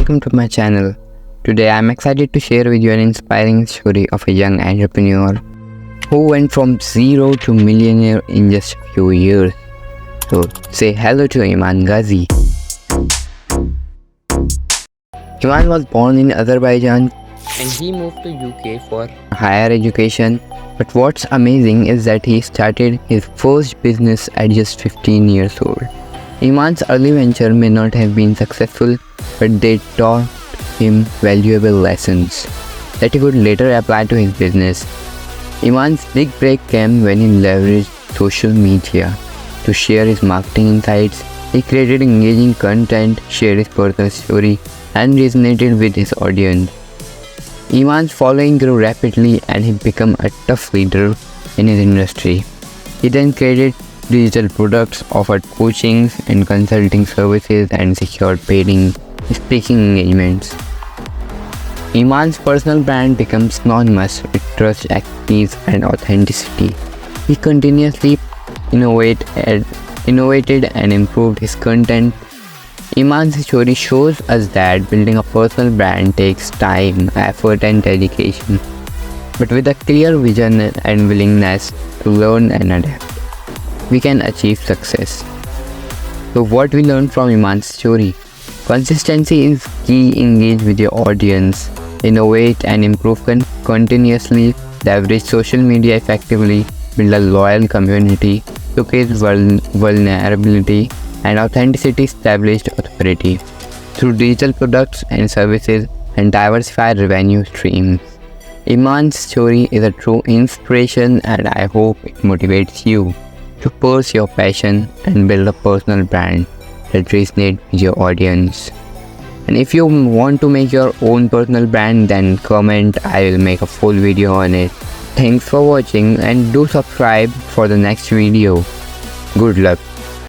welcome to my channel. Today I am excited to share with you an inspiring story of a young entrepreneur who went from zero to millionaire in just a few years. So say hello to Iman Gadhzi. Iman was born in Azerbaijan and he moved to UK for higher education. But what's amazing is that he started his first business at just 15 years old. Iman's early venture may not have been successful, but they taught him valuable lessons that he would later apply to his business. Iman's big break came when he leveraged social media to share his marketing insights. He created engaging content, shared his personal story, and resonated with his audience. Iman's following grew rapidly and he became a tough leader in his industry. He then created digital products, offered coachings and consulting services, and secured paid speaking engagements. Iman's personal brand becomes synonymous with trust, expertise, and authenticity. He continuously innovated and improved his content. Iman's story shows us that building a personal brand takes time, effort, and dedication. But with a clear vision and willingness to learn and adapt, we can achieve success. So what we learned from Iman's story? Consistency is key. Engage with your audience, innovate and improve continuously, leverage social media effectively, build a loyal community, showcase vulnerability and authenticity, established authority through digital products and services, and diversify revenue streams. Iman's story is a true inspiration, and I hope it motivates you to pursue your passion and build a personal brand that resonates with your audience. And if you want to make your own personal brand, then comment. I will make a full video on it. Thanks for watching and do subscribe for the next video. Good luck.